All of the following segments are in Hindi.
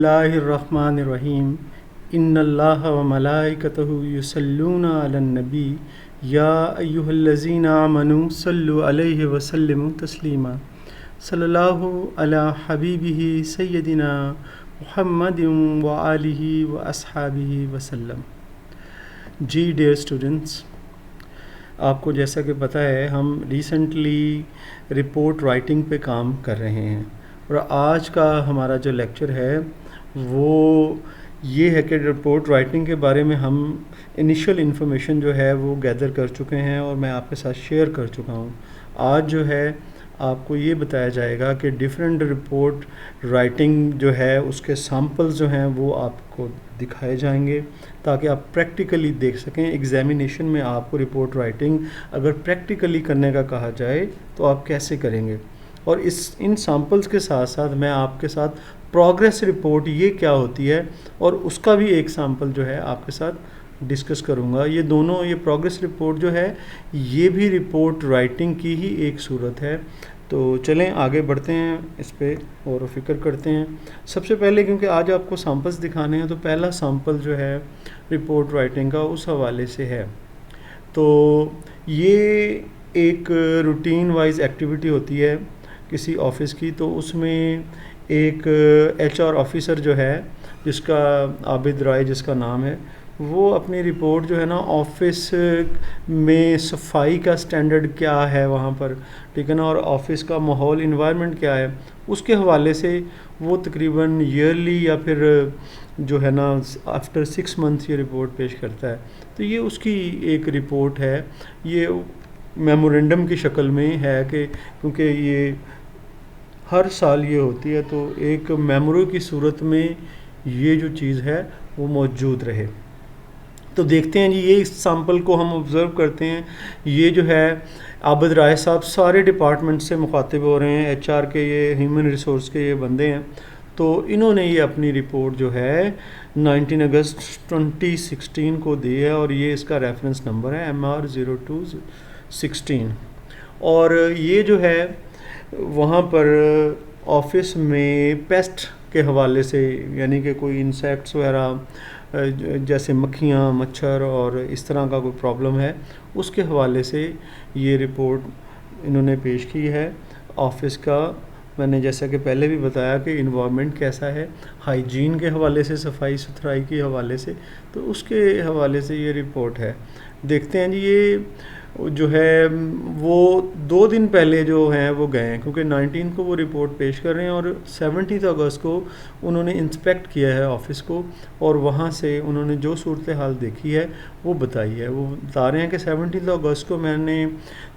बिस्मिल्लाहिर्रहमानिर्रहीम इन्नल्लाह व मलाइकतहु युसल्लूना अलन नबी या अय्युहल्लज़ीना आमनू सल्लु अलैहि व सल्लिमू तस्लीमा सल्लल्लाहु अला हबीबिही सय्यदिना मुहम्मदिन व आलिहि व अस्हाबिहि वसल्लम। जी डियर स्टूडेंट्स, आपको जैसा कि पता है हम रिसेंटली रिपोर्ट राइटिंग पे काम कर रहे हैं और आज का हमारा जो लेक्चर है वो ये है कि रिपोर्ट राइटिंग के बारे में हम इनिशियल इन्फॉर्मेशन जो है वो गैदर कर चुके हैं और मैं आपके साथ शेयर कर चुका हूँ। आज जो है आपको ये बताया जाएगा कि डिफरेंट रिपोर्ट राइटिंग जो है उसके सैम्पल्स जो हैं वो आपको दिखाए जाएंगे ताकि आप प्रैक्टिकली देख सकें। एग्जामिनेशन में आपको रिपोर्ट राइटिंग अगर प्रैक्टिकली करने का कहा जाए तो आप कैसे करेंगे, और इन सैम्पल्स के साथ साथ मैं आपके साथ प्रोग्रेस रिपोर्ट ये क्या होती है और उसका भी एक सैम्पल जो है आपके साथ डिस्कस करूँगा। ये दोनों, ये प्रोग्रेस रिपोर्ट जो है ये भी रिपोर्ट राइटिंग की ही एक सूरत है। तो चलें आगे बढ़ते हैं, इस पे और फिक्र करते हैं। सबसे पहले क्योंकि आज आपको सैम्पल्स दिखाने हैं तो पहला सैम्पल जो है रिपोर्ट राइटिंग का उस हवाले से है। तो ये एक रूटीन वाइज एक्टिविटी होती है किसी ऑफिस की, तो उसमें एक HR ऑफिसर जो है जिसका आबिद राय जिसका नाम है, वो अपनी रिपोर्ट जो है ना ऑफिस में सफाई का स्टैंडर्ड क्या है वहाँ पर, ठीक है ना, और ऑफिस का माहौल इन्वायरमेंट क्या है, उसके हवाले से वो तकरीबन ईयरली या फिर जो है ना आफ्टर 6 मंथ ये रिपोर्ट पेश करता है। तो ये उसकी एक रिपोर्ट है, ये मेमोरेंडम की शक्ल में है कि क्योंकि ये हर साल ये होती है तो एक मेमोरी की सूरत में ये जो चीज़ है वो मौजूद रहे। तो देखते हैं जी, ये इस सैम्पल को हम ऑब्ज़र्व करते हैं। ये जो है आबिद राय साहब सारे डिपार्टमेंट से मुखातिब हो रहे हैं, HR के, ये ह्यूमन रिसोर्स के ये बंदे हैं। तो इन्होंने ये अपनी रिपोर्ट जो है 19 अगस्त 2016 को दी है और ये इसका रेफरेंस नंबर है MR0216। और ये जो है वहाँ पर ऑफिस में पेस्ट के हवाले से, यानी कि कोई इंसेक्ट्स वगैरह जैसे मक्खियाँ, मच्छर और इस तरह का कोई प्रॉब्लम है, उसके हवाले से ये रिपोर्ट इन्होंने पेश की है। ऑफिस का मैंने जैसा कि पहले भी बताया कि इन्वायरमेंट कैसा है, हाइजीन के हवाले से, सफाई सुथराई के हवाले से, तो उसके हवाले से ये रिपोर्ट है। देखते हैं जी, ये जो है वो 2 दिन पहले जो हैं वो गए हैं क्योंकि 19 को वो रिपोर्ट पेश कर रहे हैं और 17 अगस्त को उन्होंने इंस्पेक्ट किया है ऑफिस को और वहाँ से उन्होंने जो सूरत हाल देखी है वो बताई है। वो बता रहे हैं कि 17 अगस्त को मैंने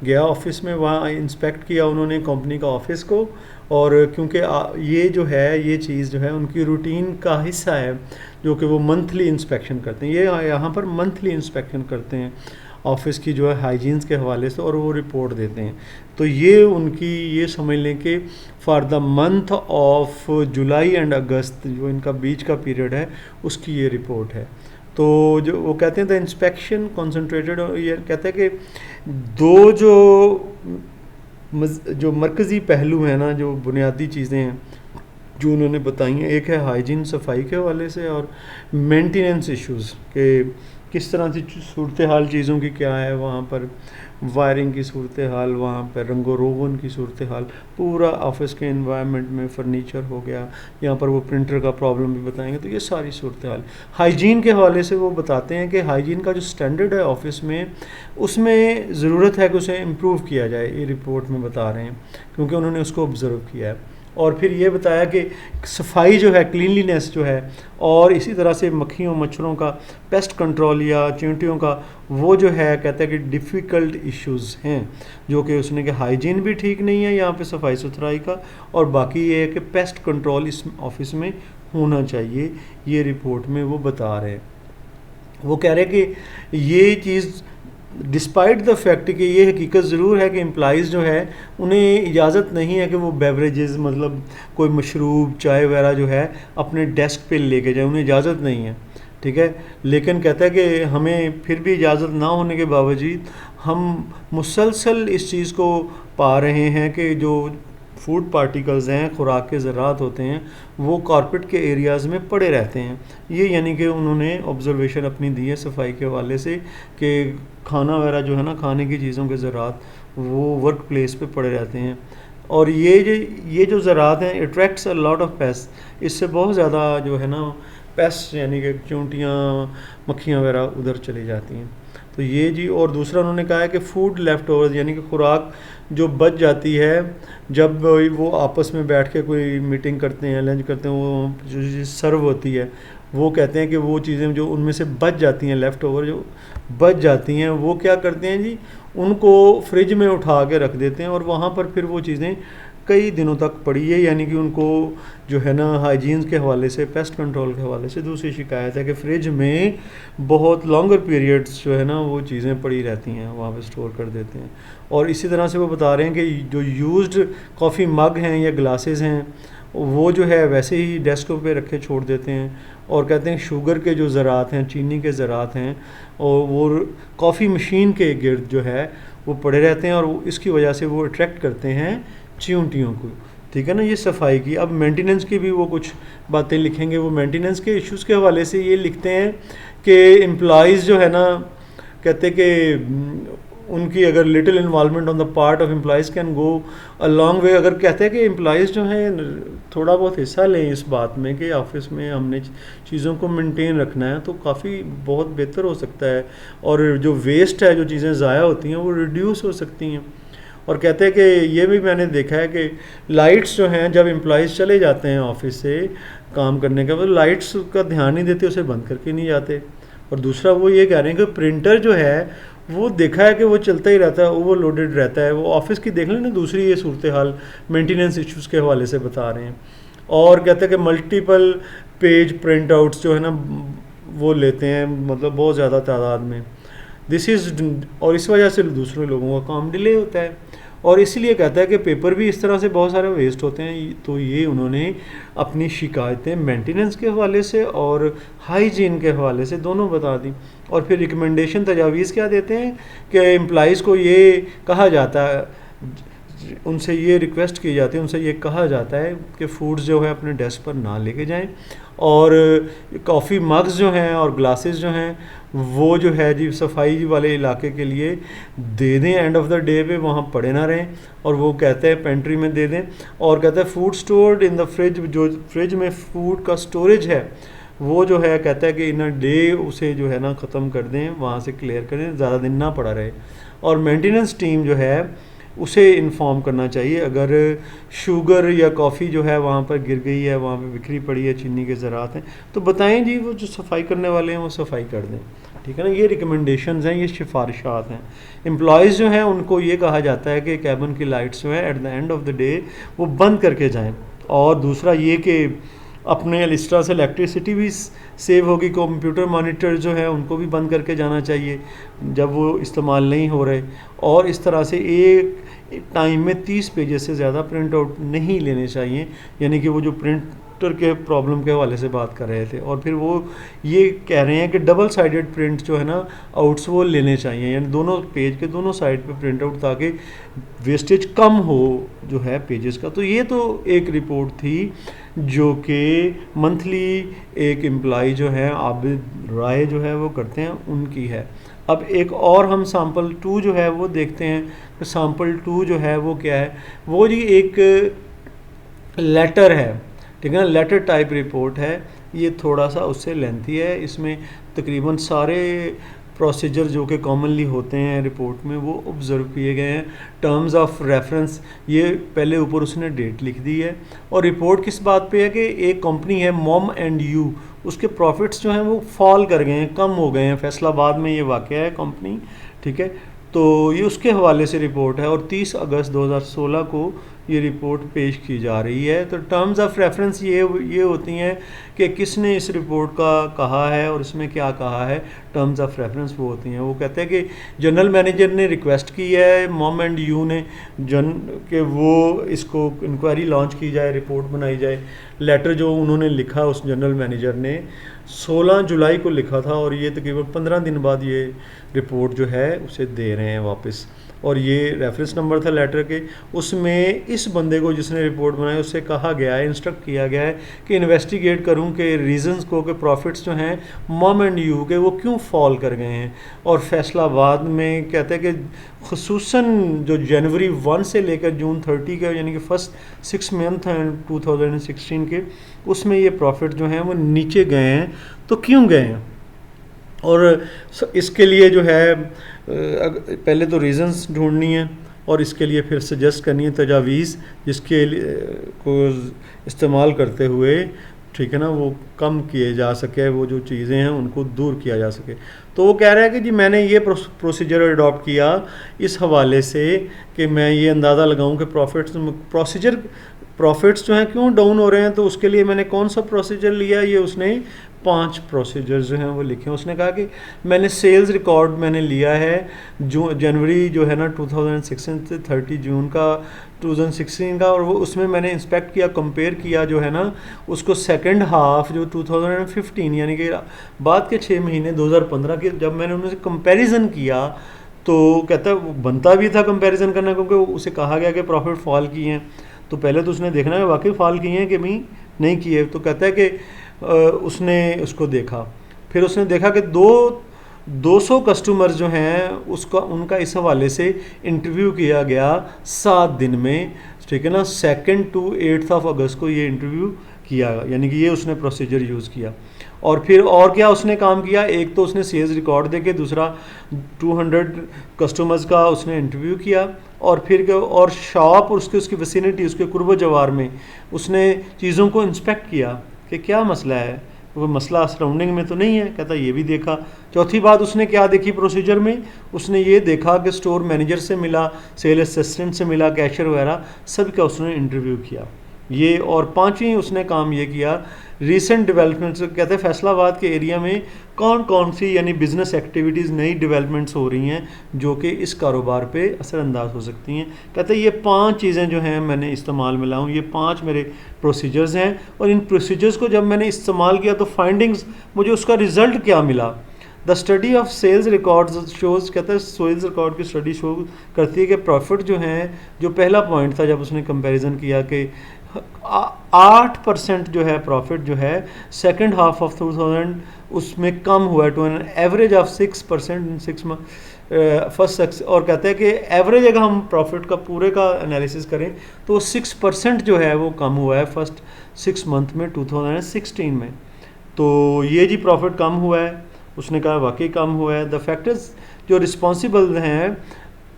गया ऑफिस में, वहाँ इंस्पेक्ट किया उन्होंने कंपनी का ऑफिस को, और क्योंकि ये जो है ये चीज़ जो है उनकी रूटीन का हिस्सा है जो कि वो मंथली इंस्पेक्शन करते हैं। ये यहाँ पर मंथली इंस्पेक्शन करते हैं ऑफिस की जो है हाइजीन्स के हवाले से और वो रिपोर्ट देते हैं। तो ये उनकी, ये समझ लें कि for the month of July and August जो इनका बीच का पीरियड है उसकी ये रिपोर्ट है। तो जो वो कहते हैं द इंस्पेक्शन कॉन्सेंट्रेटेड, और ये कहते हैं कि 2 जो मरकज़ी पहलू हैं ना, जो बुनियादी चीज़ें हैं जो उन्होंने बताई हैं, एक है हाइजीन सफाई के हवाले से और मेंटेनेंस इश्यूज़ के किस तरह से सूरत हाल चीज़ों की क्या है, वहाँ पर वायरिंग की सूरत हाल, वहाँ पर रंगो रोगन की सूरत हाल, पूरा ऑफिस के एनवायरनमेंट में फर्नीचर हो गया, यहाँ पर वो प्रिंटर का प्रॉब्लम भी बताएंगे। तो ये सारी सूरत हाल हाइजीन के हवाले से वो बताते हैं कि हाइजीन का जो स्टैंडर्ड है ऑफिस में उसमें ज़रूरत है कि उसे इम्प्रूव किया जाए, ये रिपोर्ट में बता रहे हैं क्योंकि उन्होंने उसको ऑब्ज़र्व किया है। और फिर ये बताया कि सफाई जो है, क्लीनलीनेस जो है, और इसी तरह से मक्खियों मच्छरों का पेस्ट कंट्रोल या चींटियों का वो जो है कहता है कि डिफ़िकल्ट इश्यूज़ हैं, जो कि उसने कि हाइजीन भी ठीक नहीं है यहाँ पे सफाई सुथराई का, और बाकी ये है कि पेस्ट कंट्रोल इस ऑफिस में होना चाहिए। ये रिपोर्ट में वो बता रहे हैं। वो कह रहे हैं कि ये चीज़ डिस्पाइट द फैक्ट कि ये हकीकत ज़रूर है कि एम्प्लॉइज़ जो है उन्हें इजाज़त नहीं है कि वो बेवरेजेस, मतलब कोई मशरूब चाय वगैरह जो है अपने डेस्क पे लेके जाए, उन्हें इजाज़त नहीं है, ठीक है। लेकिन कहता है कि हमें फिर भी इजाज़त ना होने के बावजूद हम मुसलसल इस चीज़ को पा रहे हैं कि जो फूड पार्टिकल्स हैं, खुराक के ज़रात होते हैं, वो कारपेट के एरियाज़ में पड़े रहते हैं। ये यानी कि उन्होंने ऑब्जर्वेशन अपनी दी है सफाई के हवाले से कि खाना वगैरह जो है ना, खाने की चीज़ों के ज़रात वो वर्क प्लेस पे पड़े रहते हैं। और ये जो ज़रात हैं attracts a lot of paste, इससे बहुत ज़्यादा जो है ना पेस्ट यानी कि चूंटियाँ, मक्खियाँ वगैरह उधर चली जाती हैं। तो ये जी। और दूसरा उन्होंने कहा है कि फूड लेफ़्ट ओवर यानी कि खुराक जो बच जाती है जब वो आपस में बैठ के कोई मीटिंग करते हैं, लंच करते हैं, वो जो चीज़ सर्व होती है, वो कहते हैं कि वो चीज़ें जो उनमें से बच जाती हैं, लेफ़्ट ओवर जो बच जाती हैं, वो क्या करते हैं जी, उनको फ्रिज में उठा के रख देते हैं और वहाँ पर फिर वो चीज़ें कई दिनों तक पड़ी है। यानी कि उनको जो है ना हाइजीन्स के हवाले से, पेस्ट कंट्रोल के हवाले से दूसरी शिकायत है कि फ्रिज में बहुत लॉन्गर पीरियड्स जो है ना वो चीज़ें पड़ी रहती हैं, वहाँ पे स्टोर कर देते हैं। और इसी तरह से वो बता रहे हैं कि जो यूज्ड कॉफ़ी मग हैं या ग्लासेस हैं वो जो है वैसे ही डेस्कों पे रखे छोड़ देते हैं। और कहते हैं शुगर के जो ज़रात हैं, चीनी के ज़रात हैं, और वो कॉफ़ी मशीन के गिर्द जो है वो पड़े रहते हैं और इसकी वजह से वो अट्रैक्ट करते हैं चींटियों को। ठीक है ना, ये सफाई की। अब मेंटेनेंस की भी वो कुछ बातें लिखेंगे। वो मेंटेनेंस के इश्यूज़ के हवाले से ये लिखते हैं कि एम्प्लॉइज़ जो है ना, कहते हैं कि उनकी अगर little involvement on the part of employees can go a long way. अगर कहते हैं कि एम्प्लॉइज़ जो हैं थोड़ा बहुत हिस्सा लें इस बात में कि ऑफिस में हमने चीज़ों को मेंटेन रखना है, तो काफ़ी बहुत बेहतर हो सकता है। और जो वेस्ट है, जो चीज़ें ज़ाया होती हैं, वो रिड्यूस हो सकती हैं। और कहते हैं कि ये भी मैंने देखा है कि लाइट्स जो हैं, जब एम्प्लॉइज़ चले जाते हैं ऑफिस से काम करने का, वो लाइट्स का ध्यान नहीं देते, उसे बंद करके नहीं जाते। और दूसरा वो ये कह रहे हैं कि प्रिंटर जो है वो देखा है कि वो चलता ही रहता है, ओवरलोडेड रहता है। वो ऑफिस की देख लें ना, दूसरी ये सूरत हाल मेंटेनेंस इश्यूज़ के हवाले से बता रहे हैं। और कहते हैं कि मल्टीपल पेज प्रिंट आउट्स जो है ना वो लेते हैं, मतलब बहुत ज़्यादा तादाद में। दिस इज़, और इस वजह से दूसरे लोगों का काम डिले होता है। और इसलिए कहता है कि पेपर भी इस तरह से बहुत सारे वेस्ट होते हैं। तो ये उन्होंने अपनी शिकायतें मेंटेनेंस के हवाले से और हाइजीन के हवाले से दोनों बता दी। और फिर रिकमेंडेशन तजावीज़ क्या देते हैं कि एम्प्लॉइज़ को ये कहा जाता है, उनसे ये रिक्वेस्ट की जाती है, उनसे ये कहा जाता है कि फूड्स जो है अपने डेस्क पर ना लेके जाएं, और कॉफ़ी मग्स जो हैं और ग्लासेस जो हैं वो जो है जी सफाई वाले इलाके के लिए दे दें, एंड ऑफ द डे पे वहाँ पड़े ना रहें। और वो कहते हैं पेंट्री में दे दें। और कहते हैं food stored in the fridge, जो फ्रिज में फूड का स्टोरेज है वो जो है कहता है कि इन अ डे उसे जो है ना ख़त्म कर दें, वहाँ से क्लियर करें, ज़्यादा दिन ना पड़ा रहे। और मेंटेनेंस टीम जो है उसे इन्फॉर्म करना चाहिए अगर शुगर या कॉफ़ी जो है वहाँ पर गिर गई है, वहाँ पर बिखरी पड़ी है, चीनी के ज़रात हैं, तो बताएं जी, वो जो सफाई करने वाले हैं वो सफाई कर दें। ठीक है ना, ये रिकमेंडेशंस हैं, ये सिफारिशात हैं। एम्प्लॉइज़ जो हैं उनको ये कहा जाता है कि कैबिन की लाइट्स जो है at the end of the day वो बंद करके जाएँ। और दूसरा ये कि अपने इस तरह से इलेक्ट्रिसिटी भी सेव होगी। कंप्यूटर मॉनिटर जो है उनको भी बंद करके जाना चाहिए जब वो इस्तेमाल नहीं हो रहे। और इस तरह से एक टाइम में 30 पेजेस से ज़्यादा प्रिंट आउट नहीं लेने चाहिए, यानी कि वो जो प्रिंटर के प्रॉब्लम के हवाले से बात कर रहे थे। और फिर वो ये कह रहे हैं कि डबल साइडेड प्रिंट जो है ना आउट्स वो लेने चाहिए, यानी दोनों पेज के दोनों साइड पे प्रिंट आउट, ताकि वेस्टेज कम हो जो है पेजेस का। तो ये तो एक रिपोर्ट थी जो कि मंथली एक एम्प्लॉय जो है आबिद राय जो है वो करते हैं, उनकी है। अब एक और हम सैम्पल 2 जो है वो देखते हैं। तो सैम्पल 2 जो है वो क्या है, वो जी एक लेटर है, ठीक है ना, लेटर टाइप रिपोर्ट है। ये थोड़ा सा उससे लेंथी है, इसमें तकरीबन सारे प्रोसीजर जो कि कॉमनली होते हैं रिपोर्ट में वो ऑब्ज़र्व किए गए हैं। टर्म्स ऑफ रेफरेंस ये पहले ऊपर उसने डेट लिख दी है। और रिपोर्ट किस बात पे है कि एक कंपनी है मॉम एंड यू, उसके प्रॉफिट्स जो हैं वो फॉल कर गए हैं, कम हो गए हैं। फैसलाबाद में ये वाक़या है कंपनी, ठीक है। तो ये उसके हवाले से रिपोर्ट है और 30 अगस्त 2016 को ये रिपोर्ट पेश की जा रही है। तो टर्म्स ऑफ रेफरेंस ये होती हैं कि किसने इस रिपोर्ट का कहा है और इसमें क्या कहा है। टर्म्स ऑफ रेफरेंस वो होती हैं, वो कहते हैं कि जनरल मैनेजर ने रिक्वेस्ट की है मॉम एंड यू ने कि वो इसको इंक्वायरी लॉन्च की जाए, रिपोर्ट बनाई जाए। लेटर जो उन्होंने लिखा उस जनरल मैनेजर ने 16 जुलाई को लिखा था और ये तकरीबन 15 दिन बाद ये रिपोर्ट जो है उसे दे रहे हैं वापस। और ये रेफरेंस नंबर था लेटर के, उसमें इस बंदे को जिसने रिपोर्ट बनाई उससे कहा गया है, इंस्ट्रक्ट किया गया है कि इन्वेस्टिगेट करूं कि रीजंस को, कि प्रॉफिट्स जो हैं मॉम एंड यू के वो क्यों फॉल कर गए हैं। और फैसलाबाद में कहते हैं कि ख़ुसूसन जो जनवरी 1 से लेकर जून 30 के, यानी कि फर्स्ट 6 मंथ हैं 2016 के, उसमें ये प्रॉफिट जो हैं वो नीचे गए हैं। तो क्यों गए हैं, और इसके लिए जो है पहले तो रीज़न्स ढूंढनी है और इसके लिए फिर सजेस्ट करनी है तजावीज़, जिसके को इस्तेमाल करते हुए, ठीक है ना, वो कम किए जा सके, वो जो चीज़ें हैं उनको दूर किया जा सके। तो वो कह रहा है कि जी मैंने ये प्रोसीजर अडॉप्ट किया इस हवाले से कि मैं ये अंदाज़ा लगाऊं कि प्रॉफिट्स जो हैं क्यों डाउन हो रहे हैं। तो उसके लिए मैंने कौन सा प्रोसीजर लिया, ये उसने 5 प्रोसीजर जो हैं वो लिखे हैं। उसने कहा कि मैंने सेल्स रिकॉर्ड मैंने लिया है जो जनवरी जो है ना 2016 से 30 जून का 2016 का, और वो उसमें मैंने इंस्पेक्ट किया, कंपेयर किया जो है ना उसको सेकंड हाफ जो 2015 यानी कि बाद के 6 महीने 2015 के, जब मैंने उनसे कंपैरिजन किया तो कहता है वो बनता भी था कंपैरिजन करना, क्योंकि उसे कहा गया कि प्रॉफिट फॉल किए हैं। तो पहले तो उसने देखना है वाकई फॉल किए हैं कि नहीं किए। तो कहता है कि उसने उसको देखा, फिर उसने देखा कि 200 कस्टमर्स जो हैं उसका उनका इस हवाले से इंटरव्यू किया गया 7 दिन में, ठीक है ना, 2 to 8 अगस्त को ये इंटरव्यू किया, यानी कि ये उसने प्रोसीजर यूज़ किया। और फिर और क्या उसने काम किया, एक तो उसने सेल्स रिकॉर्ड देके, दूसरा 200 कस्टमर्स का उसने इंटरव्यू किया, और फिर और शॉप और उसकी विसिनिटी, उसके कुर्ब जवार में उसने चीज़ों को इंस्पेक्ट किया कि क्या मसला है, वो मसला सराउंडिंग में तो नहीं है। कहता ये भी देखा। चौथी बात उसने क्या देखी प्रोसीजर में, उसने ये देखा कि स्टोर मैनेजर से मिला, सेल असिस्टेंट से मिला, कैशियर वगैरह सबका उसने इंटरव्यू किया ये। और 5वीं उसने काम ये किया रीसेंट डेवलपमेंट्स, कहते हैं फैसलाबाद के एरिया में कौन कौन सी यानी बिज़नेस एक्टिविटीज़ नई डेवलपमेंट्स हो रही हैं जो कि इस कारोबार पे असरअंदाज हो सकती हैं। कहते हैं ये 5 चीज़ें जो हैं मैंने इस्तेमाल में लाऊँ, ये 5 मेरे प्रोसीजर्स हैं, और इन प्रोसीजर्स को जब मैंने इस्तेमाल किया तो फाइंडिंग्स, मुझे उसका रिज़ल्ट क्या मिला। The study of sales records shows, कहता है सेल्स रिकॉर्ड की स्टडी शो करती है कि प्रॉफिट जो हैं, जो पहला पॉइंट था जब उसने कंपैरिजन किया कि 8% जो है प्रॉफिट जो है सेकंड हाफ ऑफ 2000 उसमें कम हुआ है to an average of 6% in 6 month first. और कहते हैं कि एवरेज अगर हम प्रॉफिट का पूरे का एनालिसिस करें तो 6% जो है वो कम हुआ है फर्स्ट 6 मंथ में 2016 में। तो ये जी प्रॉफिट कम हुआ है, उसने कहा वाकई कम हुआ है। द फैक्टर्स जो रिस्पॉन्सिबल हैं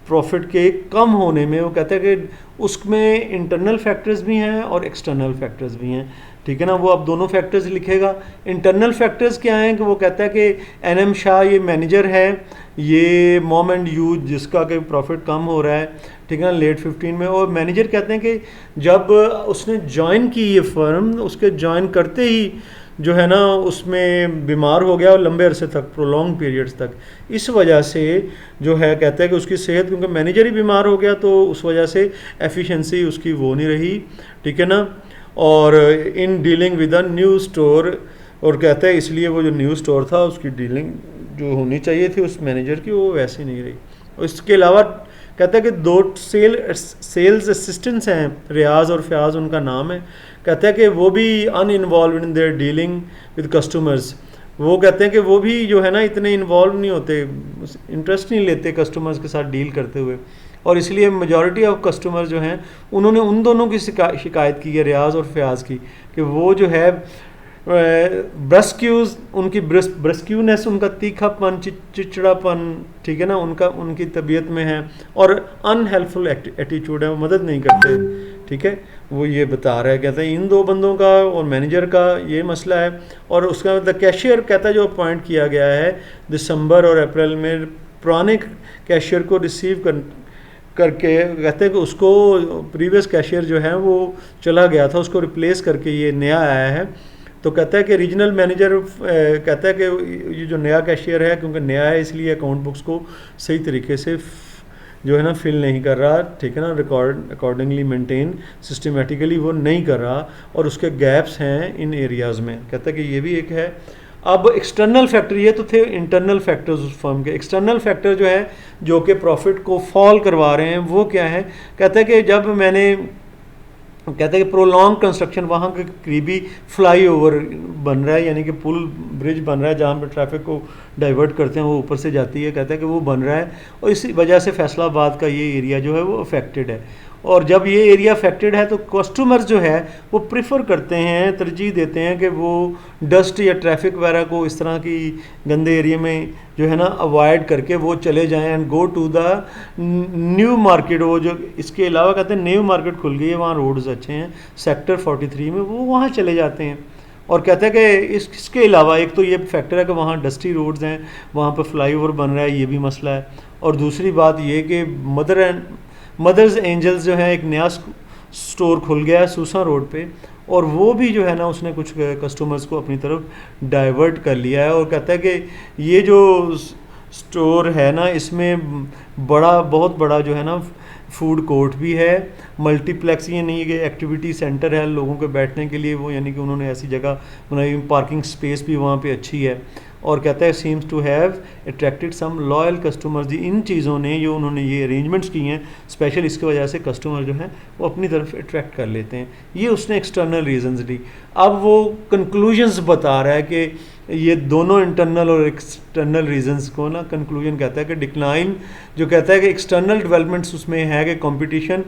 प्रॉफिट के कम होने में, वो कहते हैं कि उसमें इंटरनल फैक्टर्स भी हैं और एक्सटर्नल फैक्टर्स भी हैं, ठीक है ना। वो अब दोनों फैक्टर्स लिखेगा। इंटरनल फैक्टर्स क्या हैं कि वो कहता है कि एनएम शाह ये मैनेजर है, ये मॉम एंड यू जिसका कि प्रॉफिट कम हो रहा है, ठीक है ना, लेट 15 में। और मैनेजर कहते हैं कि जब उसने ज्वाइन की ये फर्म, उसके ज्वाइन करते ही जो है ना उसमें बीमार हो गया और लंबे अरसे तक, प्रोलॉन्ग पीरियड्स तक। इस वजह से जो है कहते हैं कि उसकी सेहत, क्योंकि मैनेजर ही बीमार हो गया तो उस वजह से एफिशिएंसी उसकी वो नहीं रही, ठीक है ना। और in dealing with a new store, और कहते हैं इसलिए वो जो न्यू स्टोर था उसकी डीलिंग जो होनी चाहिए थी उस मैनेजर की वो वैसी नहीं रही। और इसके अलावा कहते हैं कि 2 सेल्स असिस्टेंट्स हैं, रियाज और फयाज उनका नाम है। कहते हैं कि वो भी uninvolved in their dealing with customers. वो कहते हैं कि वो भी जो है ना इतने इन्वॉल्व नहीं होते, इंटरेस्ट नहीं लेते कस्टमर्स के साथ डील करते हुए, और इसलिए मेजॉरिटी ऑफ कस्टमर जो हैं उन्होंने उन दोनों की शिकायत की है, रियाज और फयाज की, कि वो जो है ब्रस्क्यूज, उनकी ब्रस्क्यूनेस, उनका तीखापन, चिड़चिड़ापन, ठीक है ना, उनकी तबीयत में है, और अनहेल्पफुल एटीट्यूड है, वो मदद नहीं करते, ठीक है। वो ये बता रहा है, कहते हैं इन 2 बंदों का और मैनेजर का ये मसला है। और उसका मतलब कैशियर कहता है जो अपॉइंट किया गया है दिसंबर और अप्रैल में, पुराने कैशियर को रिसीव करके कहते हैं कि उसको प्रीवियस कैशियर जो है वो चला गया था, उसको रिप्लेस करके ये नया आया है। तो कहता है कि रीजनल मैनेजर कहता है कि ये जो नया कैशियर है, क्योंकि नया है इसलिए अकाउंट बुक्स को सही तरीके से जो है ना फिल नहीं कर रहा, ठीक है ना, रिकॉर्ड अकॉर्डिंगली मेंटेन सिस्टमेटिकली वो नहीं कर रहा, और उसके गैप्स हैं इन एरियाज़ में। कहता है कि ये भी एक है। अब एक्सटर्नल फैक्टर, ये तो थे इंटरनल फैक्टर्स उस फर्म के। एक्सटर्नल फैक्टर जो है जो कि प्रॉफिट को फॉल करवा रहे हैं वो क्या है, कहते हैं कि जब मैंने कहते हैं कि प्रोलॉन्ग कंस्ट्रक्शन, वहाँ के करीबी फ्लाई ओवर बन रहा है, यानी कि पुल ब्रिज बन रहा है जहाँ पे ट्रैफिक को डाइवर्ट करते हैं, वो ऊपर से जाती है, कहते हैं कि वो बन रहा है और इसी वजह से फैसलाबाद का ये एरिया जो है वो अफेक्टेड है। और जब ये एरिया अफेक्टेड है तो कस्टमर्स जो है वो प्रेफर करते हैं, तरजीह देते हैं कि वो डस्ट या ट्रैफिक वगैरह को इस तरह की गंदे एरिया में जो है ना अवॉइड करके वो चले जाएं and go to the new market. वो जो इसके अलावा कहते हैं न्यू मार्केट खुल गई है, वहाँ रोड्स अच्छे हैं सेक्टर 43 में, वो वहाँ चले जाते हैं। और कहते हैं कि इसके अलावा एक तो ये फैक्टर है कि वहाँ डस्टी रोड्स हैं, वहाँ पर फ्लाईओवर बन रहा है, ये भी मसला है। और दूसरी बात ये कि मदर्स एंजल्स जो है एक नया स्टोर खुल गया है सूसा रोड पे, और वो भी जो है ना उसने कुछ कस्टमर्स को अपनी तरफ डाइवर्ट कर लिया है। और कहता है कि ये जो स्टोर है ना इसमें बहुत बड़ा जो है ना फूड कोर्ट भी है, मल्टीप्लेक्स, ये नहीं है कि एक्टिविटी सेंटर है लोगों के बैठने के लिए वो, यानी कि उन्होंने ऐसी जगह बनाई, पार्किंग स्पेस भी वहाँ पे अच्छी है। और कहता है seems to have attracted some loyal customers. इन चीज़ों ने जो उन्होंने ये अरेंजमेंट्स किए हैं स्पेशल, इसकी वजह से कस्टमर जो हैं वो अपनी तरफ अट्रैक्ट कर लेते हैं। ये उसने एक्सटर्नल रीजंस दी। अब वो कंक्लूजन्स बता रहा है कि ये दोनों इंटरनल और एक्सटर्नल रीजंस को ना कंक्लूजन कहता है कि डिक्लाइन, जो कहता है कि एक्सटर्नल डेवलपमेंट्स उसमें है कि कंपटीशन,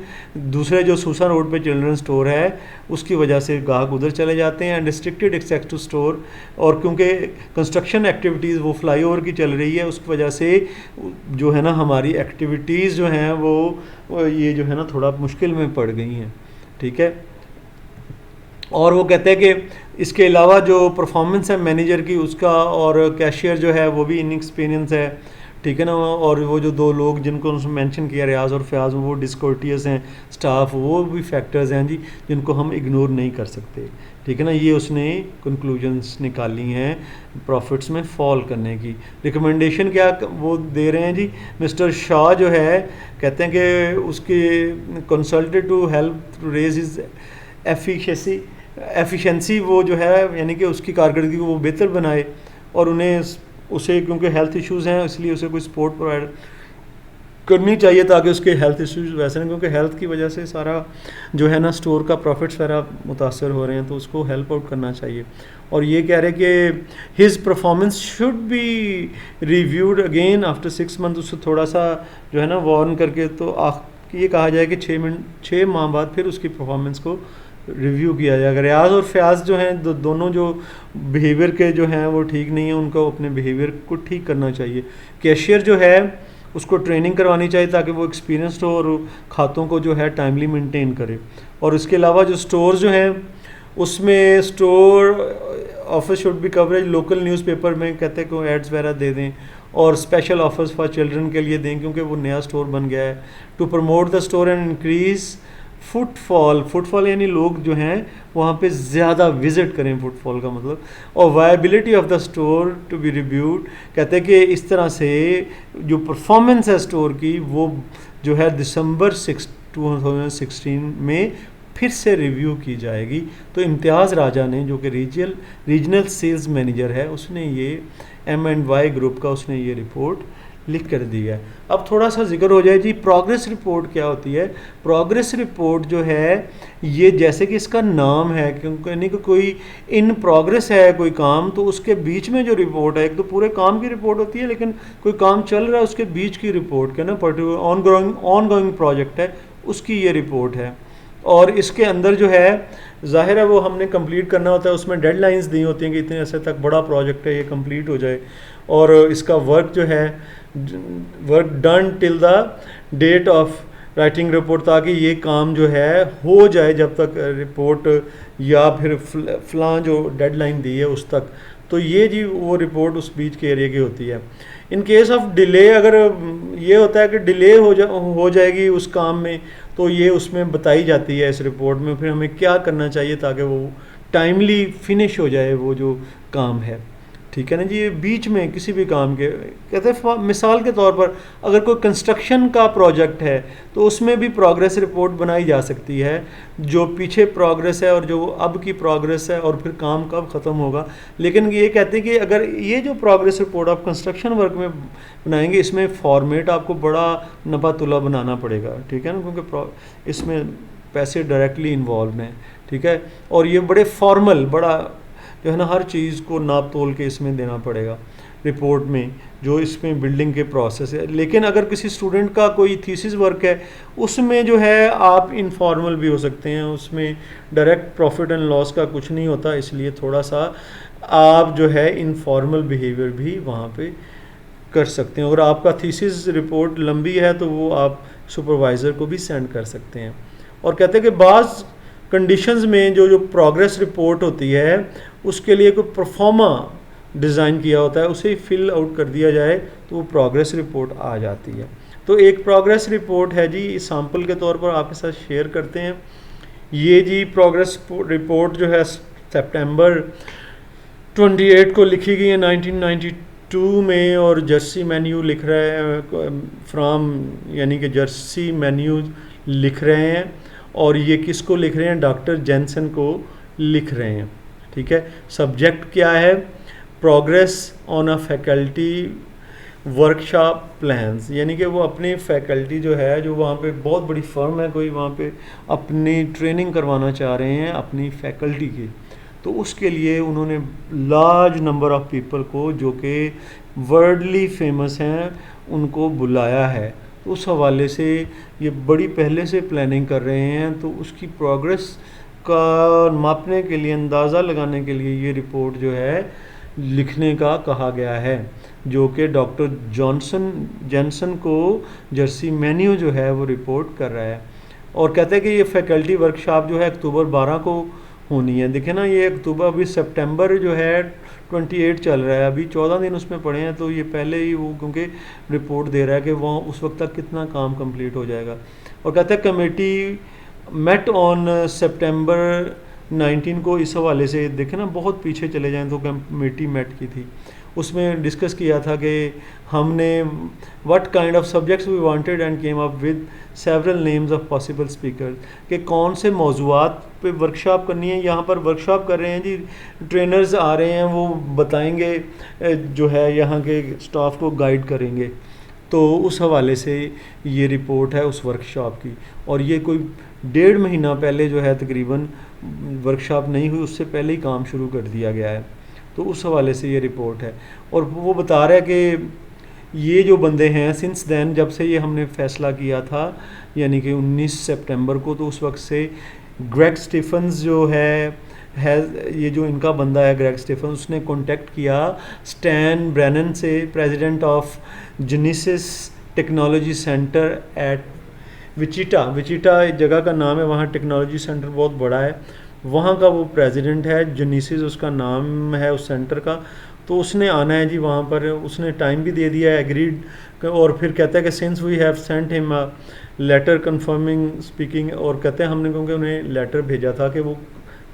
दूसरे जो सूसा रोड पे चिल्ड्रन स्टोर है उसकी वजह से ग्राहक उधर चले जाते हैं, and restricted access to store. और क्योंकि कंस्ट्रक्शन एक्टिविटीज़ वो फ्लाईओवर की चल रही है उसकी वजह से जो है ना हमारी एक्टिविटीज़ जो हैं वो ये जो है ना थोड़ा मुश्किल में पड़ गई हैं। ठीक है। और वो कहते हैं कि इसके अलावा जो परफॉर्मेंस है मैनेजर की उसका, और कैशियर जो है वो भी इनएक्सपीरियंस है। ठीक है ना। और वो जो दो लोग जिनको उसने मेंशन किया रियाज और फयाज, वो डिस्कोर्टियस हैं स्टाफ, वो भी फैक्टर्स हैं जी जिनको हम इग्नोर नहीं कर सकते। ठीक है ना। ये उसने कंक्लूजन्स निकाली हैं प्रॉफिट्स में फॉल करने की। रिकमेंडेशन क्या वो दे रहे हैं जी, मिस्टर शाह जो है कहते हैं कि उसके consulted to help to raise is efficiency, वो जो है यानी कि उसकी कारकर्दगी को वो बेहतर बनाए, और उसे क्योंकि हेल्थ इश्यूज़ हैं इसलिए उसे कोई सपोर्ट प्रोवाइड करनी चाहिए ताकि उसके हेल्थ इश्यूज़ वैसे नहीं, क्योंकि हेल्थ की वजह से सारा जो है ना स्टोर का प्रॉफिट्स वगैरह मुतासर हो रहे हैं, तो उसको हेल्प आउट करना चाहिए। और ये कह रहे कि his performance should be reviewed again after 6 month, उससे थोड़ा सा जो है ना वार्न करके तो ये कहा जाए कि 6 माह बाद फिर उसकी परफॉर्मेंस को रिव्यू किया जाएगा। रियाज और फयाज जो हैं दोनों जो बिहेवियर के जो हैं वो ठीक नहीं है, उनको अपने बिहेवियर को ठीक करना चाहिए। कैशियर जो है उसको ट्रेनिंग करवानी चाहिए ताकि वो एक्सपीरियंस्ड हो और खातों को जो है टाइमली मेंटेन करे। और इसके अलावा जो स्टोर जो हैं उसमें store office should be coverage local newspaper में, कहते हैं कि एड्स वगैरह दे दें, और स्पेशल ऑफर्स फॉर चिल्ड्रन के लिए दें क्योंकि वो नया स्टोर बन गया है। To promote the store and increase footfall यानी लोग जो हैं वहाँ पे ज़्यादा विज़िट करें, फुटफॉल का मतलब। और viability of the store to be reviewed, कहते हैं कि इस तरह से जो परफॉर्मेंस है स्टोर की वो जो है दिसंबर 2016 में फिर से रिव्यू की जाएगी। तो इम्तियाज़ राजा ने जो कि रीजनल सेल्स मैनेजर है उसने ये M&Y ग्रुप का उसने ये रिपोर्ट लिख कर दिया है। अब थोड़ा सा जिक्र हो जाए जी प्रोग्रेस रिपोर्ट क्या होती है। प्रोग्रेस रिपोर्ट जो है ये जैसे कि इसका नाम है, क्योंकि यानी कि कोई इन प्रोग्रेस है कोई काम, तो उसके बीच में जो रिपोर्ट है, एक तो पूरे काम की रिपोर्ट होती है लेकिन कोई काम चल रहा है उसके बीच की रिपोर्ट क्या ना पर्टिकुलर ऑनगोइंग प्रोजेक्ट है उसकी ये रिपोर्ट है। और इसके अंदर जो है ज़ाहिर है वो हमने कंप्लीट करना होता है, उसमें डेडलाइंस दी होती हैं कि इतने अर्से तक बड़ा प्रोजेक्ट है ये कंप्लीट हो जाए, और इसका वर्क जो है work done till the date of writing report, ताकि ये काम जो है हो जाए जब तक रिपोर्ट या फिर फलां जो डेडलाइन दी है उस तक। तो ये जी वो रिपोर्ट उस बीच के एरिया की होती है। इन केस ऑफ डिले, अगर ये होता है कि डिले हो जाएगी उस काम में, तो ये उसमें बताई जाती है इस रिपोर्ट में, फिर हमें क्या करना चाहिए ताकि वो टाइमली फिनिश हो जाए वो जो काम है। ठीक है ना जी। ये बीच में किसी भी काम के कहते हैं, मिसाल के तौर पर अगर कोई कंस्ट्रक्शन का प्रोजेक्ट है तो उसमें भी प्रोग्रेस रिपोर्ट बनाई जा सकती है, जो पीछे प्रोग्रेस है और जो अब की प्रोग्रेस है और फिर काम कब ख़त्म होगा। लेकिन ये कहते हैं कि अगर ये जो प्रोग्रेस रिपोर्ट आप कंस्ट्रक्शन वर्क में बनाएंगे, इसमें फॉर्मेट आपको बड़ा नपा तुला बनाना पड़ेगा, ठीक है ना, क्योंकि इसमें पैसे डायरेक्टली इन्वॉल्व हैं, ठीक है। और ये बड़े फॉर्मल, बड़ा जो है ना हर चीज़ को नाप तोल के इसमें देना पड़ेगा रिपोर्ट में, जो इसमें बिल्डिंग के प्रोसेस है। लेकिन अगर किसी स्टूडेंट का कोई थीसिस वर्क है, उसमें जो है आप इनफॉर्मल भी हो सकते हैं, उसमें डायरेक्ट प्रॉफिट एंड लॉस का कुछ नहीं होता, इसलिए थोड़ा सा आप जो है इनफॉर्मल बिहेवियर भी वहाँ पे कर सकते हैं। और आपका थीसिस रिपोर्ट लंबी है तो वो आप सुपरवाइज़र को भी सेंड कर सकते हैं। और कहते हैं कि बाज़ कंडीशंस में जो प्रोग्रेस रिपोर्ट होती है उसके लिए कोई परफॉर्मा डिज़ाइन किया होता है, उसे फिल आउट कर दिया जाए तो वो प्रोग्रेस रिपोर्ट आ जाती है। तो एक प्रोग्रेस रिपोर्ट है जी, इस सैम्पल के तौर पर आपके साथ शेयर करते हैं। ये जी प्रोग्रेस रिपोर्ट जो है सितंबर 28 को लिखी गई है 1992 में, और जर्सी मेन्यू लिख रहे हैं फ्रॉम, यानी कि जर्सी मेन्यू लिख रहे हैं, और ये किसको लिख रहे हैं, डॉक्टर जेनसन को लिख रहे हैं, ठीक है। सब्जेक्ट क्या है, progress on a faculty workshop plans, यानी कि वो अपनी फैकल्टी जो है, जो वहाँ पे बहुत बड़ी फर्म है कोई, वहाँ पे अपनी ट्रेनिंग करवाना चाह रहे हैं अपनी फैकल्टी की, तो उसके लिए उन्होंने लार्ज नंबर ऑफ पीपल को जो कि वर्ल्डली फेमस हैं उनको बुलाया है। तो उस हवाले से ये बड़ी पहले से प्लानिंग कर रहे हैं, तो उसकी प्रोग्रेस का मापने के लिए, अंदाज़ा लगाने के लिए ये रिपोर्ट जो है लिखने का कहा गया है, जो कि डॉक्टर जेनसन को जर्सी मेन्यू जो है वो रिपोर्ट कर रहा है। और कहते हैं कि ये फैकल्टी वर्कशॉप जो है अक्टूबर 12 को होनी है। देखें ना, ये अक्टूबर, अभी सितंबर जो है 28 चल रहा है, अभी 14 दिन उसमें पड़े हैं, तो ये पहले ही वो क्योंकि रिपोर्ट दे रहा है कि वहाँ उस वक्त तक कितना काम कंप्लीट हो जाएगा। और कहते हैं कमेटी मेट ऑन सितंबर 19 को, इस हवाले से देखें ना बहुत पीछे चले जाएं तो कमेटी मेट की थी, उसमें डिस्कस किया था कि हमने what kind of subjects we wanted and came up with several names of possible speaker, कि कौन से मौजूआत पे वर्कशॉप करनी है। यहाँ पर वर्कशॉप कर रहे हैं जी, ट्रेनर्स आ रहे हैं, वो बताएंगे, जो है यहाँ के स्टाफ को गाइड करेंगे। तो उस हवाले से ये रिपोर्ट है उस वर्कशॉप की, और ये कोई 1.5 महीना पहले जो है तकरीबन वर्कशॉप नहीं हुई, उससे पहले ही काम शुरू कर दिया गया है। तो उस हवाले से ये रिपोर्ट है, और वो बता रहा है कि ये जो बंदे हैं सिंस देन, जब से ये हमने फ़ैसला किया था यानी कि 19 सितंबर को, तो उस वक्त से ग्रेग स्टीफन्स जो है ये जो इनका बंदा है ग्रेग स्टीफन्स, उसने कांटेक्ट किया स्टैन ब्रेनन से, president of genesis technology centre at Wichita जगह का नाम है, वहाँ टेक्नोलॉजी सेंटर बहुत बड़ा है, वहाँ का वो प्रेसिडेंट है, जेनेसिस उसका नाम है उस सेंटर का। तो उसने आना है जी वहाँ पर, उसने टाइम भी दे दिया है, एग्रीड। और फिर कहता है कि since we have sent him a letter confirming speaking, और कहते हैं हमने क्योंकि उन्हें लेटर भेजा था कि वो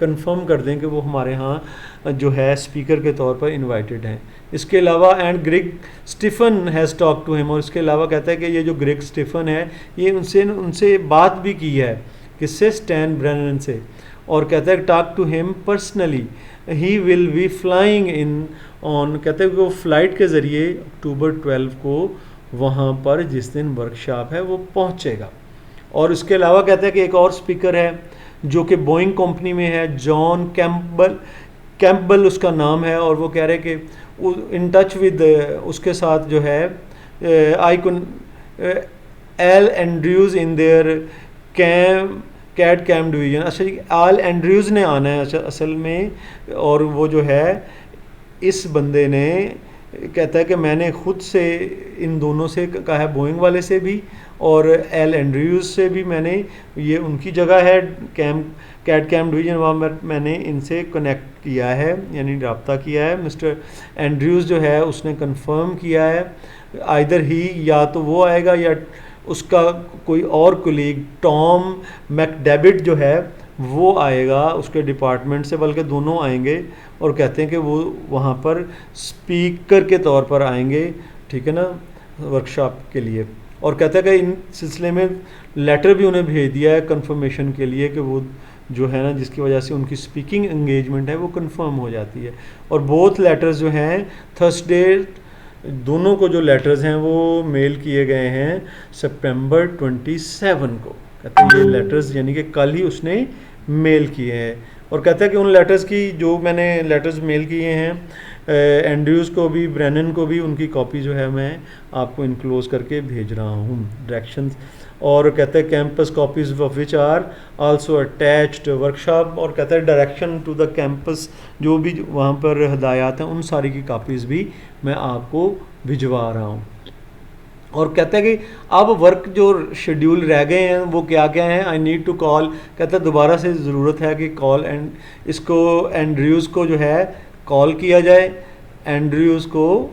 कंफर्म कर दें कि वो हमारे यहाँ जो है स्पीकर के तौर पर इनवाइटेड हैं। इसके अलावा and Greg Stephen has talk to him, और इसके अलावा कहता है कि ये जो ग्रेग स्टीफन है ये उनसे बात भी की है, किससे, स्टैन ब्रेनन से, और कहता है talk to him personally, he will be flying in on, कहते हैं कि वो फ़्लाइट के ज़रिए अक्टूबर 12 को वहाँ पर जिस दिन वर्कशॉप है वो पहुँचेगा। और इसके अलावा कहते हैं कि एक और स्पीकर है जो कि बोइंग कंपनी में है, जॉन कैम्पबल उसका नाम है, और वो कह रहे हैं कि इन टच विद उसके साथ जो है आई कुन एल Andrews in their cat cam division. अच्छा जी, आल एंड्रयूज़ ने आना है असल में, और वो जो है इस बंदे ने कहता है कि मैंने ख़ुद से इन दोनों से कहा है, बोइंग वाले से भी और एल एंड्रयूज़ से भी, मैंने ये उनकी जगह है कैट कैम डिवीज़न, वहाँ मैंने इनसे कनेक्ट किया है, यानी रब्ता किया है। मिस्टर एंड्रयूज़ जो है उसने कंफर्म किया है, आइदर ही, या तो वो आएगा या उसका कोई और कोलीग टॉम मैकडैविड जो है वो आएगा उसके डिपार्टमेंट से, बल्कि दोनों आएंगे और कहते हैं कि वो वहाँ पर स्पीकर के तौर पर आएंगे, ठीक है ना, वर्कशॉप के लिए। और कहता है कि इन सिलसिले में लेटर भी उन्हें भेज दिया है कंफर्मेशन के लिए कि वो जो है ना, जिसकी वजह से उनकी स्पीकिंग एंगेजमेंट है वो कंफर्म हो जाती है। और बोथ लेटर्स जो हैं थर्सडे, दोनों को जो लेटर्स हैं वो मेल किए गए हैं सितंबर 27 को। कहते हैं ये लेटर्स यानी कि कल ही उसने मेल किए हैं। और कहता है कि उन लेटर्स की जो मैंने लेटर्स मेल किए हैं एंड्रयूज़ को भी, ब्रेनन को भी, उनकी कॉपी जो है मैं आपको इनक्लोज करके भेज रहा हूँ, डायरेक्शंस। और कहते हैं campus copies of which are also attached workshop. और कहता है डायरेक्शन टू द कैंपस, जो भी वहाँ पर हदायत हैं उन सारी की कापीज़ भी मैं आपको भिजवा रहा हूँ। और कहता है कि अब वर्क जो शेड्यूल रह गए हैं वो क्या क्या हैं, आई नीड टू कॉल। कहता है दोबारा से ज़रूरत है कि कॉल एंड इसको एंड्रयूज़ को जो है कॉल किया जाए, एंड्रयूज़ को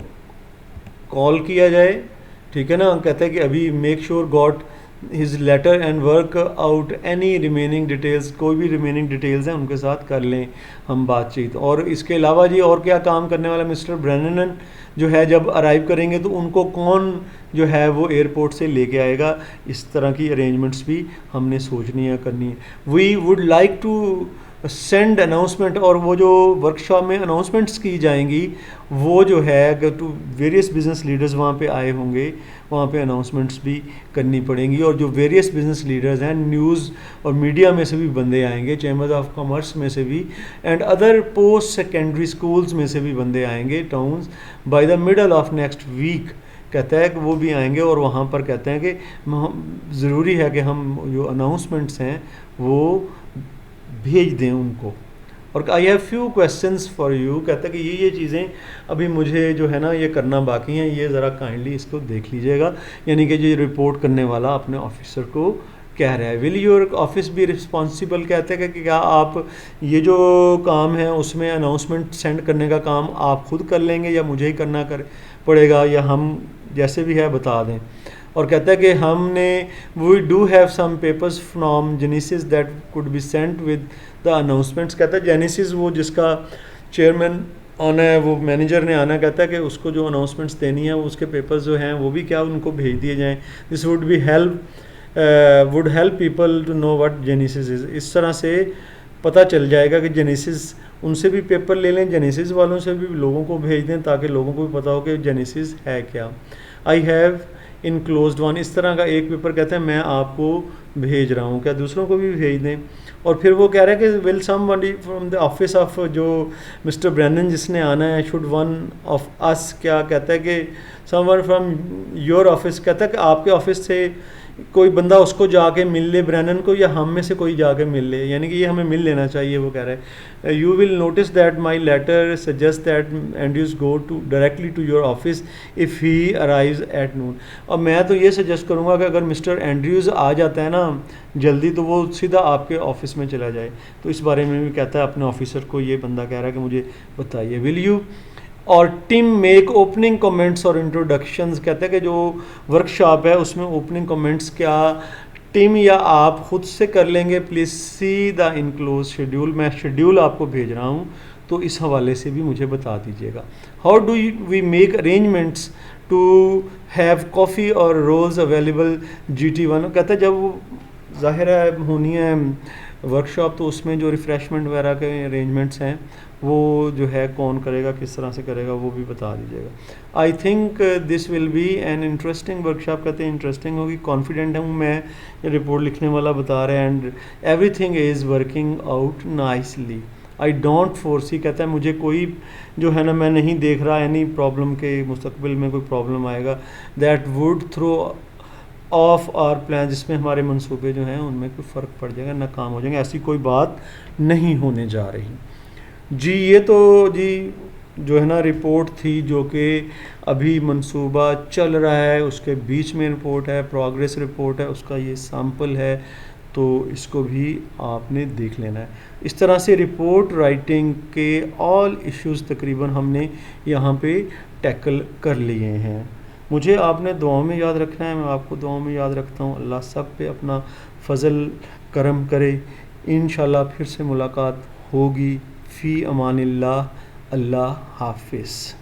कॉल किया जाए, ठीक है ना। कहता है कि अभी make sure got his letter and work out any remaining details, कोई भी रिमेनिंग डिटेल्स हैं उनके साथ कर लें हम बातचीत। और इसके अलावा जी और क्या काम करने वाला मिस्टर ब्रेनन जो है, जब अराइव करेंगे तो उनको कौन जो है वो एयरपोर्ट से लेके आएगा, इस तरह की अरेंजमेंट्स भी हमने सोचनी है, करनी है। We would like to send announcement, और वो जो वर्कशॉप में अनाउंसमेंट्स की जाएंगी वो जो है टू वेरियस बिजनेस लीडर्स वहाँ पे आए होंगे, वहाँ पे अनाउंसमेंट्स भी करनी पड़ेंगी। और जो वेरियस बिजनेस लीडर्स हैं, न्यूज़ और मीडिया में से भी बंदे आएंगे, चैम्बर्स ऑफ कॉमर्स में से भी, and other post secondary schools में से भी बंदे आएंगे towns by the middle of next week. कहता है कि वो भी आएंगे और वहाँ पर कहते हैं कि ज़रूरी है कि हम जो अनाउंसमेंट्स हैं वो भेज दें उनको। और I have few questions for you. कहता है कि ये चीज़ें अभी मुझे जो है ना ये करना बाकी हैं, ये ज़रा काइंडली इसको देख लीजिएगा। यानी कि जो रिपोर्ट करने वाला अपने ऑफिसर को कह रहा है, विल योर ऑफिस भी रिस्पॉन्सिबल। कहते हैं कि क्या आप ये जो काम है उसमें अनाउंसमेंट सेंड करने का काम आप खुद कर लेंगे या मुझे ही करना पड़ेगा, या हम जैसे भी है बता दें। और कहता है कि हमने we do have some papers from Genesis that could be sent with the announcements. कहता है जेनेसिस वो जिसका चेयरमैन आना है, वो मैनेजर ने आना, कहता है कि उसको जो अनाउंसमेंट्स देनी है उसके पेपर्स जो हैं वो भी क्या उनको भेज दिए जाएँ। This would be would help people to know what Genesis is. इस तरह से पता चल जाएगा कि जेनेसिस, उनसे भी पेपर ले लें, जेनेसिस वालों से भी लोगों को भेज दें ताकि लोगों को भी पता हो कि जेनेसिस है क्या। आई हैव इनक्लोज्ड वन, इस तरह का एक पेपर कहते हैं मैं आपको भेज रहा हूँ, क्या दूसरों को भी भेज दें। और फिर वो कह रहे हैं कि will somebody from the office of जो मिस्टर ब्रेनन जिसने आना है, शुड वन ऑफ अस, क्या कहता है कि समवन फ्रॉम योर ऑफिस, कहता है कि आपके ऑफिस से कोई बंदा उसको जाके मिल ले ब्रेनन को, या हम में से कोई जाके मिल ले, यानी कि ये हमें मिल लेना चाहिए। वो कह रहे हैं you will notice that my letter suggest that Andrews go to directly to your office if he arrives at noon. और मैं तो ये सजेस्ट करूँगा कि अगर मिस्टर एंड्रयूज आ जाता है ना जल्दी, तो वो सीधा आपके ऑफिस में चला जाए। तो इस बारे में भी कहता है अपने ऑफिसर को, ये बंदा कह रहा है कि मुझे बताइए। विल यू और टीम मेक ओपनिंग कमेंट्स और इंट्रोडक्शंस। कहते हैं कि जो वर्कशॉप है उसमें ओपनिंग कमेंट्स क्या टीम या आप खुद से कर लेंगे। Please see the enclose schedule, मैं शेड्यूल आपको भेज रहा हूँ तो इस हवाले से भी मुझे बता दीजिएगा। How do we make arrangements to have coffee और रोल्स अवेलेबल GT1। कहता है जब वो ज़ाहिर है होनी है वर्कशॉप तो उसमें जो रिफ़्रेशमेंट वगैरह के अरेंजमेंट्स हैं वो जो है कौन करेगा, किस तरह से करेगा, वो भी बता दीजिएगा। I think this will be an interesting workshop. कहते हैं इंटरेस्टिंग होगी, कॉन्फिडेंट हूँ मैं, ये रिपोर्ट लिखने वाला बता रहे हैं। And everything is working out nicely, I don't foresee. कहता है मुझे कोई जो है ना मैं नहीं देख रहा एनी प्रॉब्लम के मुस्तकबिल में कोई प्रॉब्लम आएगा that would throw off our plan, जिसमें हमारे मंसूबे जो हैं उनमें कोई फ़र्क पड़ जाएगा, नाकाम हो जाएंगे, ऐसी कोई बात नहीं होने जा रही जी। ये तो जी जो है ना रिपोर्ट थी जो कि अभी मंसूबा चल रहा है, उसके बीच में रिपोर्ट है, प्रोग्रेस रिपोर्ट है, उसका ये सैम्पल है, तो इसको भी आपने देख लेना है। इस तरह से रिपोर्ट राइटिंग के ऑल इश्यूज़ तकरीबन हमने यहाँ पे टैकल कर लिए हैं। मुझे आपने दुआओं में याद रखना है, मैं आपको दुआओं में याद रखता हूँ। अल्लाह सब पे अपना फजल करम करे इंशाल्लाह फिर से मुलाकात होगी। फ़ी अमानिल्लाह। अल्लाह हाफ़िज़।